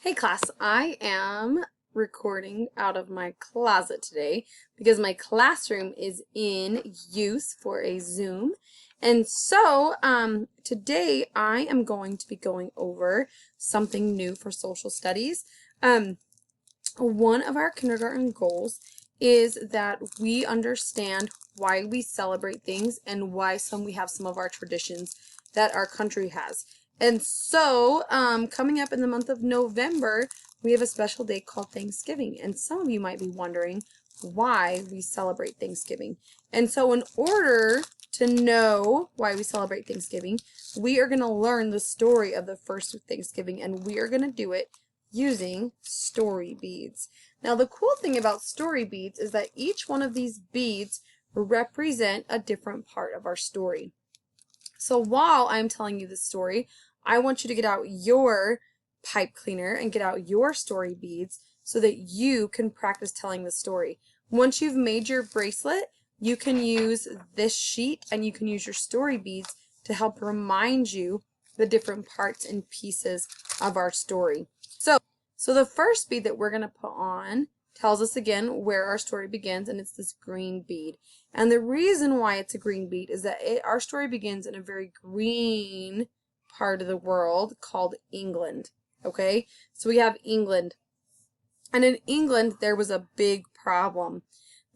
Hey class, I am recording out of my closet today because my classroom is in use for a Zoom. And so today I am going to be going over something new for social studies. One of our kindergarten goals is that we understand why we celebrate things and why we have some of our traditions that our country has. And so, coming up in the month of November, we have a special day called Thanksgiving. And some of you might be wondering why we celebrate Thanksgiving. And so, in order to know why we celebrate Thanksgiving, we are going to learn the story of the first Thanksgiving, and we are going to do it using story beads. Now, the cool thing about story beads is that each one of these beads represent a different part of our story. So while I'm telling you this story, I want you to get out your pipe cleaner and get out your story beads so that you can practice telling the story. Once you've made your bracelet, you can use this sheet and you can use your story beads to help remind you the different parts and pieces of our story. So the first bead that we're going to put on tells us again where our story begins, and it's this green bead. And the reason why it's a green bead is that our story begins in a very green part of the world called England. Okay, so we have England. And in England, there was a big problem.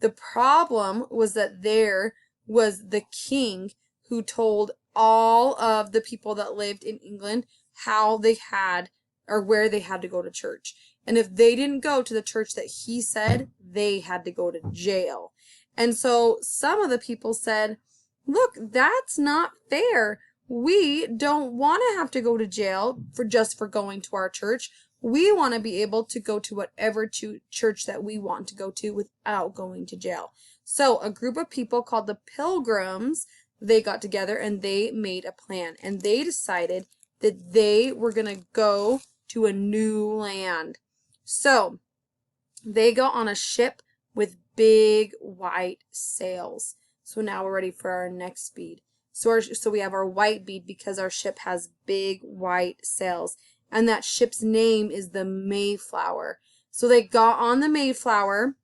The problem was that there was the king who told all of the people that lived in England how they had or where they had to go to church. And if they didn't go to the church that he said, they had to go to jail. And so some of the people said, look, that's not fair. We don't want to have to go to jail just for going to our church. We want to be able to go to whatever church that we want to go to without going to jail. So a group of people called the Pilgrims, they got together and they made a plan. And they decided that they were going to go to a new land. So they go on a ship with big white sails. So now we're ready for our next bead. So we have our white bead because our ship has big white sails. And that ship's name is the Mayflower. So they got on the Mayflower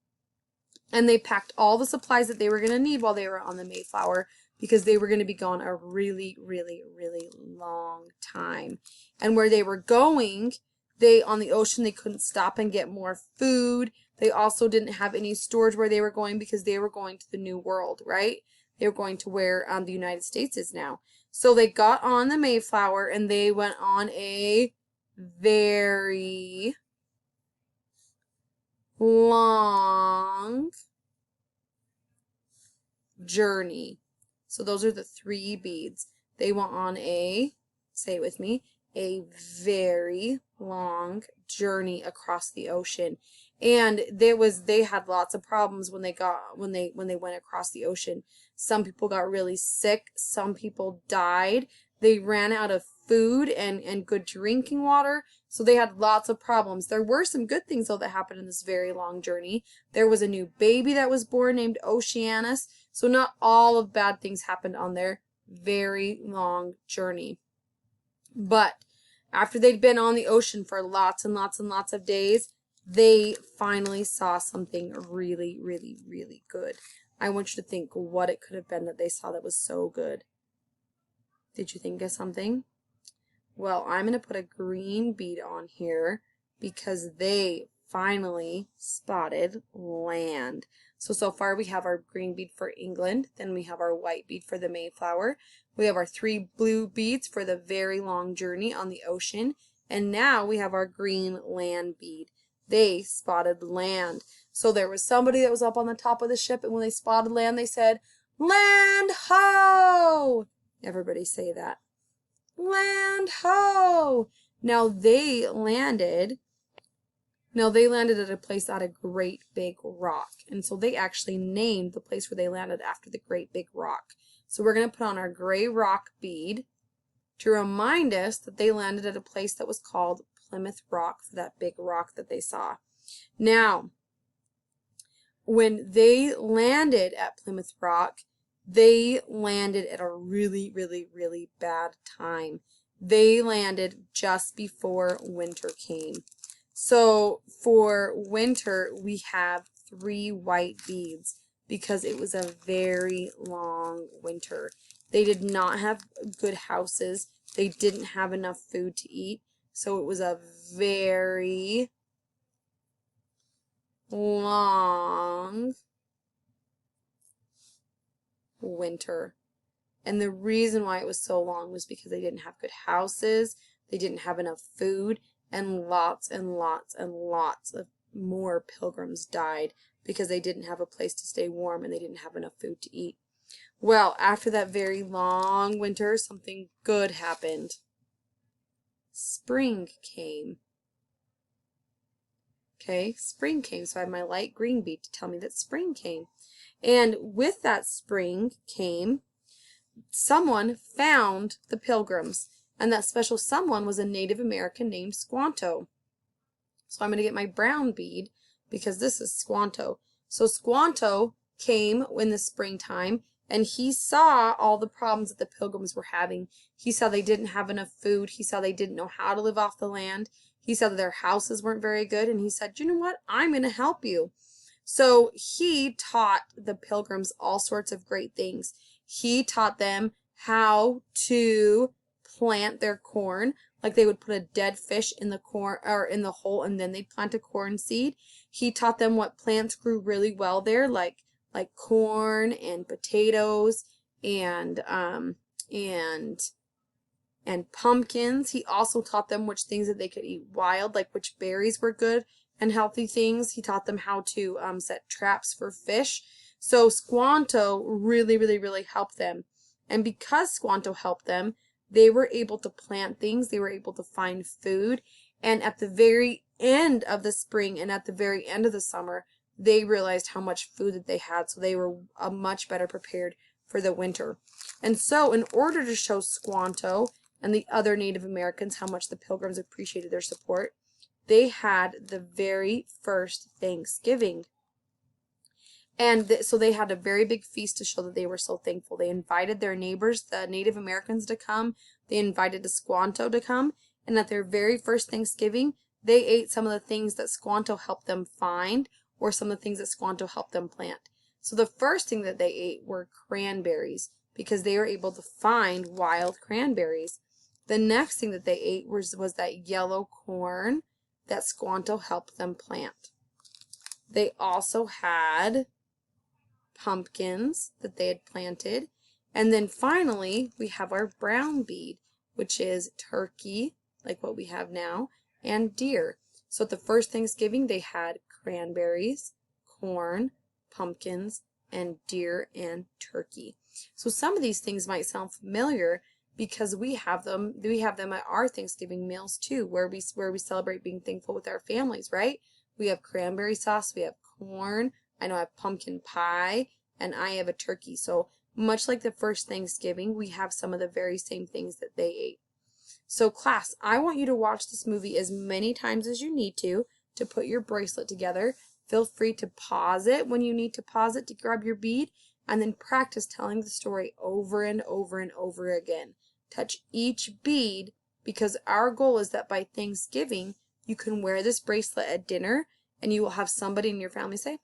and they packed all the supplies that they were going to need while they were on the Mayflower because they were going to be gone a really, really, really long time. And where they were going, on the ocean, they couldn't stop and get more food. They also didn't have any storage where they were going because they were going to the New World, right? They were going to where the United States is now. So they got on the Mayflower and they went on a very long journey. So those are the three beads. They went on say it with me, a very long journey across the ocean. And they had lots of problems when they went across the ocean. Some people got really sick, some people died. They ran out of food and good drinking water, so they had lots of problems. There were some good things though that happened in this very long journey. There was a new baby that was born named Oceanus. So not all of bad things happened on their very long journey. But after they'd been on the ocean for lots and lots and lots of days, they finally saw something really, really, really good. I want you to think what it could have been that they saw that was so good. Did you think of something? Well, I'm going to put a green bead on here because they finally spotted land. So far we have our green bead for England, then we have our white bead for the Mayflower, we have our three blue beads for the very long journey on the ocean, and now we have our green land bead. They spotted land. So there was somebody that was up on the top of the ship, and when they spotted land, they said, "Land ho!" Everybody say that. Land ho! Now they landed at a place at a great big rock. And so they actually named the place where they landed after the great big rock. So we're going to put on our gray rock bead to remind us that they landed at a place that was called Plymouth Rock for that big rock that they saw. Now, when they landed at Plymouth Rock, they landed at a really, really, really bad time. They landed just before winter came. So for winter, we have 3 white beads because it was a very long winter. They did not have good houses. They didn't have enough food to eat. So it was a very long winter. And the reason why it was so long was because they didn't have good houses, they didn't have enough food, and lots and lots and lots of more pilgrims died because they didn't have a place to stay warm and they didn't have enough food to eat. Well, after that very long winter, something good happened. Spring came. Okay, spring came. So I have my light green bead to tell me that spring came. And with that spring came someone found the pilgrims, and that special someone was a Native American named Squanto. So I'm going to get my brown bead because this is Squanto. So Squanto came in the springtime, and he saw all the problems that the pilgrims were having. He saw they didn't have enough food. He saw they didn't know how to live off the land. He saw that their houses weren't very good, and he said, you know what? I'm going to help you. So he taught the pilgrims all sorts of great things. He taught them how to plant their corn. Like they would put a dead fish in the corn or in the hole and then they'd plant a corn seed. He taught them what plants grew really well there, like corn and potatoes and pumpkins. He also taught them which things that they could eat wild, like which berries were good and healthy things. He taught them how to set traps for fish. So Squanto really helped them. And because Squanto helped them, they were able to plant things, they were able to find food, and at the very end of the spring and at the very end of the summer, they realized how much food that they had, so they were much better prepared for the winter. And so in order to show Squanto and the other Native Americans how much the Pilgrims appreciated their support, they had the very first Thanksgiving. And so they had a very big feast to show that they were so thankful. They invited their neighbors, the Native Americans, to come. They invited the Squanto to come. And at their very first Thanksgiving, they ate some of the things that Squanto helped them find or some of the things that Squanto helped them plant. So the first thing that they ate were cranberries because they were able to find wild cranberries. The next thing that they ate was that yellow corn that Squanto helped them plant. They also had pumpkins that they had planted. And then finally, we have our brown bead, which is turkey, like what we have now, and deer. So at the first Thanksgiving, they had cranberries, corn, pumpkins, and deer and turkey. So some of these things might sound familiar because we have them at our Thanksgiving meals too, where we celebrate being thankful with our families, right? We have cranberry sauce, we have corn, I know I have pumpkin pie, and I have a turkey. So much like the first Thanksgiving, we have some of the very same things that they ate. So class, I want you to watch this movie as many times as you need to put your bracelet together. Feel free to pause it when you need to pause it to grab your bead, and then practice telling the story over and over and over again. Touch each bead because our goal is that by Thanksgiving, you can wear this bracelet at dinner and you will have somebody in your family say,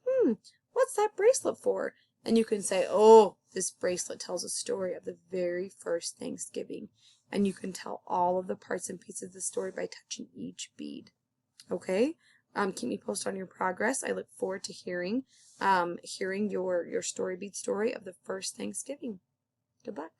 what's that bracelet for? And you can say, oh, this bracelet tells a story of the very first Thanksgiving. And you can tell all of the parts and pieces of the story by touching each bead. Okay? Keep me posted on your progress. I look forward to hearing your story bead story of the first Thanksgiving. Good luck.